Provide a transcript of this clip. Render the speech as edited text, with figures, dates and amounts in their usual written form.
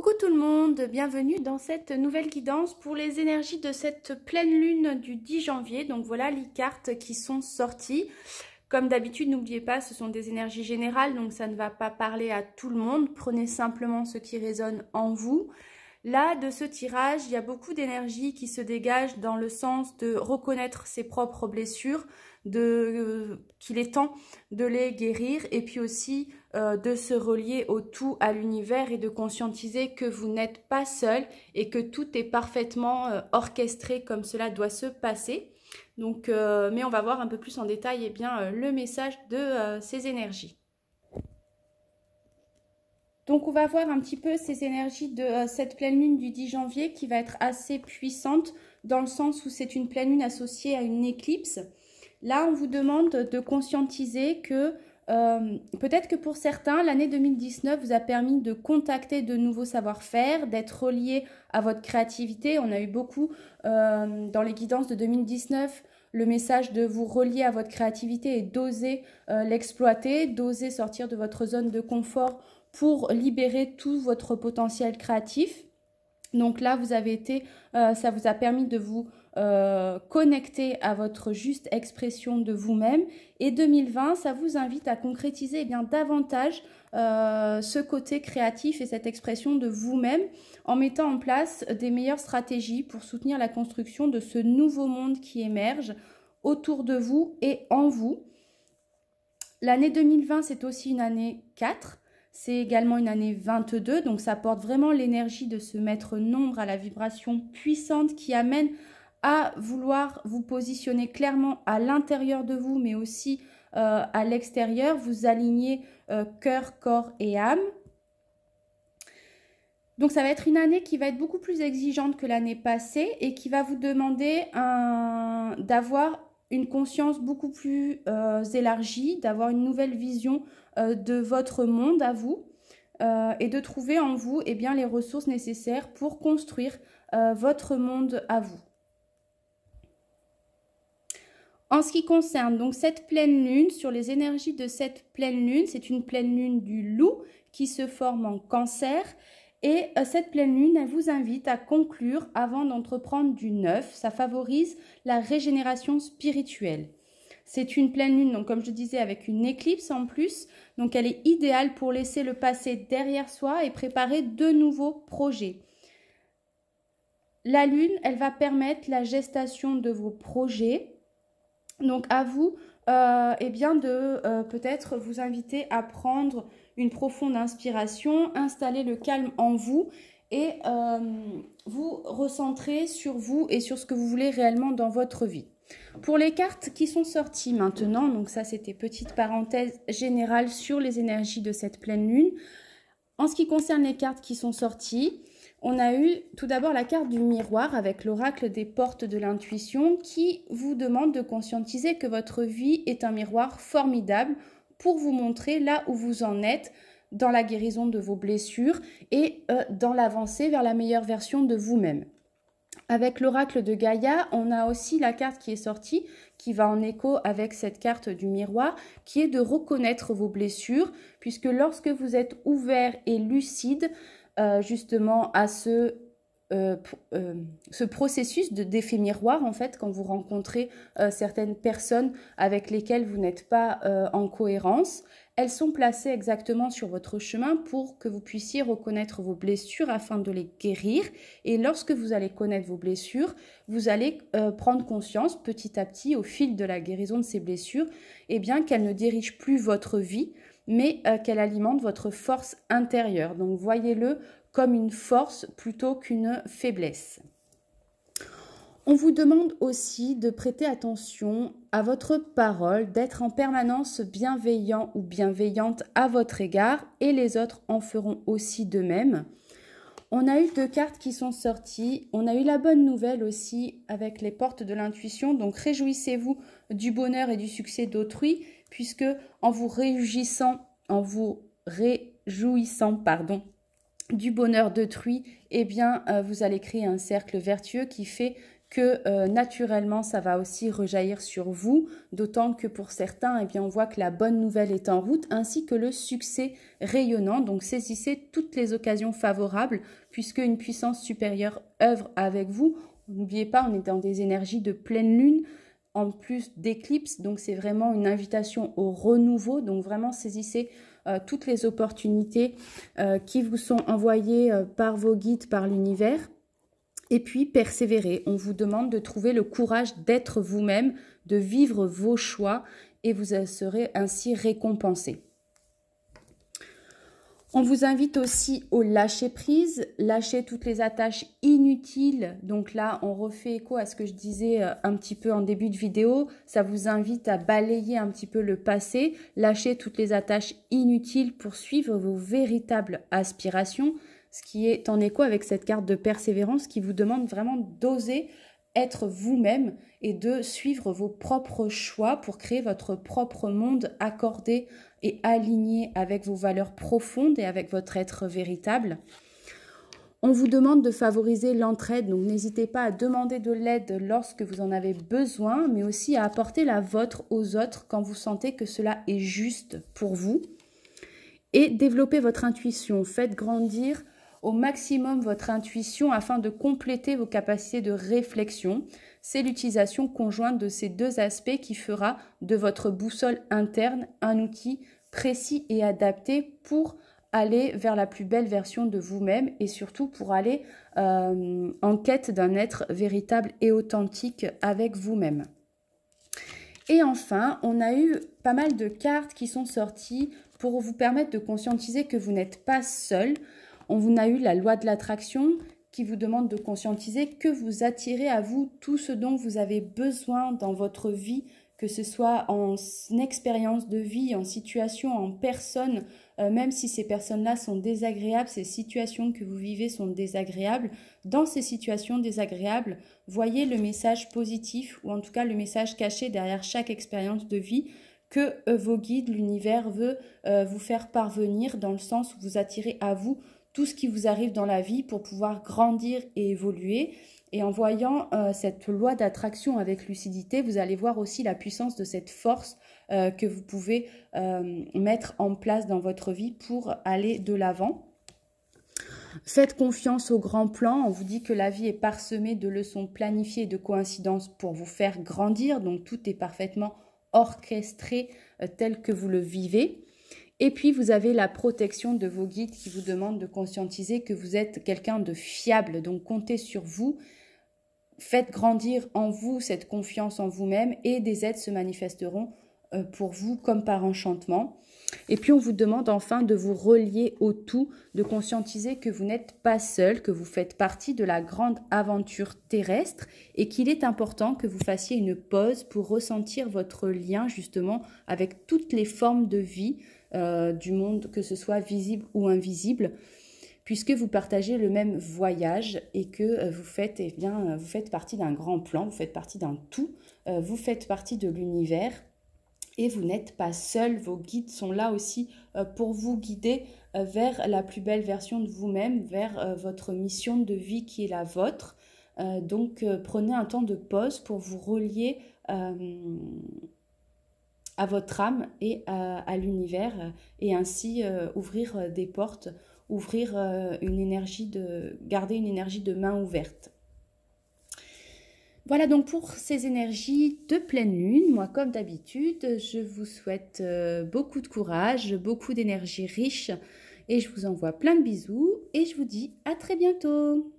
Coucou tout le monde, bienvenue dans cette nouvelle guidance pour les énergies de cette pleine lune du 10 janvier. Donc voilà les cartes qui sont sorties. Comme d'habitude, n'oubliez pas, ce sont des énergies générales, donc ça ne va pas parler à tout le monde. Prenez simplement ce qui résonne en vous. Là, de ce tirage, il y a beaucoup d'énergie qui se dégage dans le sens de reconnaître ses propres blessures, qu'il est temps de les guérir et puis aussi de se relier au tout, à l'univers et de conscientiser que vous n'êtes pas seul et que tout est parfaitement orchestré comme cela doit se passer. Donc, mais on va voir un peu plus en détail le message de ces énergies. Donc on va voir un petit peu ces énergies de cette pleine lune du 10 janvier qui va être assez puissante dans le sens où c'est une pleine lune associée à une éclipse. Là, on vous demande de conscientiser que peut-être que pour certains, l'année 2019 vous a permis de contacter de nouveaux savoir-faire, d'être relié à votre créativité. On a eu beaucoup dans les guidances de 2019 le message de vous relier à votre créativité et d'oser l'exploiter, d'oser sortir de votre zone de confort pour libérer tout votre potentiel créatif. Donc là, vous avez été, ça vous a permis de vous connecter à votre juste expression de vous-même. Et 2020, ça vous invite à concrétiser davantage ce côté créatif et cette expression de vous-même en mettant en place des meilleures stratégies pour soutenir la construction de ce nouveau monde qui émerge autour de vous et en vous. L'année 2020, c'est aussi une année 4. C'est également une année 22, donc ça porte vraiment l'énergie de ce maître nombre à la vibration puissante qui amène à vouloir vous positionner clairement à l'intérieur de vous, mais aussi à l'extérieur, vous aligner cœur, corps et âme. Donc ça va être une année qui va être beaucoup plus exigeante que l'année passée et qui va vous demander d'avoir une conscience beaucoup plus élargie, d'avoir une nouvelle vision de votre monde à vous et de trouver en vous les ressources nécessaires pour construire votre monde à vous. En ce qui concerne donc cette pleine lune, sur les énergies de cette pleine lune, c'est une pleine lune du loup qui se forme en Cancer. Et cette pleine lune, elle vous invite à conclure avant d'entreprendre du neuf. Ça favorise la régénération spirituelle. C'est une pleine lune, donc comme je disais, avec une éclipse en plus. Donc elle est idéale pour laisser le passé derrière soi et préparer de nouveaux projets. La lune, elle va permettre la gestation de vos projets. Donc à vous de peut-être vous inviter à prendre une profonde inspiration, installer le calme en vous et vous recentrer sur vous et sur ce que vous voulez réellement dans votre vie. Pour les cartes qui sont sorties maintenant, donc ça c'était petite parenthèse générale sur les énergies de cette pleine lune. En ce qui concerne les cartes qui sont sorties, on a eu tout d'abord la carte du miroir avec l'oracle des portes de l'intuition qui vous demande de conscientiser que votre vie est un miroir formidable pour vous montrer là où vous en êtes dans la guérison de vos blessures et dans l'avancée vers la meilleure version de vous-même. Avec l'oracle de Gaïa, on a aussi la carte qui est sortie, qui va en écho avec cette carte du miroir, qui est de reconnaître vos blessures, puisque lorsque vous êtes ouvert et lucide, justement à ce processus d'effet miroir, en fait, quand vous rencontrez certaines personnes avec lesquelles vous n'êtes pas en cohérence, elles sont placées exactement sur votre chemin pour que vous puissiez reconnaître vos blessures afin de les guérir. Et lorsque vous allez connaître vos blessures, vous allez prendre conscience petit à petit au fil de la guérison de ces blessures, qu'elles ne dirigent plus votre vie, mais qu'elles alimentent votre force intérieure. Donc voyez-le comme une force plutôt qu'une faiblesse. On vous demande aussi de prêter attention à votre parole, d'être en permanence bienveillant ou bienveillante à votre égard et les autres en feront aussi de même. On a eu 2 cartes qui sont sorties. On a eu la bonne nouvelle aussi avec les portes de l'intuition. Donc réjouissez-vous du bonheur et du succès d'autrui puisque en vous réjouissant du bonheur d'autrui, vous allez créer un cercle vertueux qui fait que naturellement, ça va aussi rejaillir sur vous, d'autant que pour certains, eh bien, on voit que la bonne nouvelle est en route, ainsi que le succès rayonnant. Donc, saisissez toutes les occasions favorables, puisque une puissance supérieure œuvre avec vous. N'oubliez pas, on est dans des énergies de pleine lune, en plus d'éclipse, donc c'est vraiment une invitation au renouveau. Donc, vraiment, saisissez toutes les opportunités qui vous sont envoyées par vos guides, par l'univers. Et puis, persévérer. On vous demande de trouver le courage d'être vous-même, de vivre vos choix et vous serez ainsi récompensé. On vous invite aussi au lâcher-prise, lâcher toutes les attaches inutiles. Donc là, on refait écho à ce que je disais un petit peu en début de vidéo. Ça vous invite à balayer un petit peu le passé, lâcher toutes les attaches inutiles pour suivre vos véritables aspirations. Ce qui est en écho avec cette carte de persévérance qui vous demande vraiment d'oser être vous-même et de suivre vos propres choix pour créer votre propre monde accordé et aligné avec vos valeurs profondes et avec votre être véritable. On vous demande de favoriser l'entraide, donc n'hésitez pas à demander de l'aide lorsque vous en avez besoin, mais aussi à apporter la vôtre aux autres quand vous sentez que cela est juste pour vous. Et développez votre intuition, faites grandir au maximum votre intuition afin de compléter vos capacités de réflexion. C'est l'utilisation conjointe de ces deux aspects qui fera de votre boussole interne un outil précis et adapté pour aller vers la plus belle version de vous-même et surtout pour aller en quête d'un être véritable et authentique avec vous-même. Et enfin, on a eu pas mal de cartes qui sont sorties pour vous permettre de conscientiser que vous n'êtes pas seul. On a eu la loi de l'attraction qui vous demande de conscientiser que vous attirez à vous tout ce dont vous avez besoin dans votre vie, que ce soit en expérience de vie, en situation, en personne, même si ces personnes-là sont désagréables, ces situations que vous vivez sont désagréables. Dans ces situations désagréables, voyez le message positif ou en tout cas le message caché derrière chaque expérience de vie que vos guides, l'univers veut vous faire parvenir dans le sens où vous attirez à vous tout ce qui vous arrive dans la vie pour pouvoir grandir et évoluer. Et en voyant cette loi d'attraction avec lucidité, vous allez voir aussi la puissance de cette force que vous pouvez mettre en place dans votre vie pour aller de l'avant. Faites confiance au grand plan. On vous dit que la vie est parsemée de leçons planifiées et de coïncidences pour vous faire grandir. Donc tout est parfaitement orchestré tel que vous le vivez. Et puis, vous avez la protection de vos guides qui vous demandent de conscientiser que vous êtes quelqu'un de fiable. Donc, comptez sur vous. Faites grandir en vous cette confiance en vous-même et des aides se manifesteront pour vous comme par enchantement. Et puis, on vous demande enfin de vous relier au tout, de conscientiser que vous n'êtes pas seul, que vous faites partie de la grande aventure terrestre et qu'il est important que vous fassiez une pause pour ressentir votre lien justement avec toutes les formes de vie du monde, que ce soit visible ou invisible, puisque vous partagez le même voyage et que vous faites, vous faites partie d'un grand plan, vous faites partie d'un tout, vous faites partie de l'univers et vous n'êtes pas seul. Vos guides sont là aussi pour vous guider vers la plus belle version de vous-même, vers votre mission de vie qui est la vôtre. Donc prenez un temps de pause pour vous relier à votre âme et à l'univers et ainsi ouvrir des portes, ouvrir garder une énergie de main ouverte. Voilà donc pour ces énergies de pleine lune. Moi, comme d'habitude, je vous souhaite beaucoup de courage, beaucoup d'énergie riche et je vous envoie plein de bisous et je vous dis à très bientôt.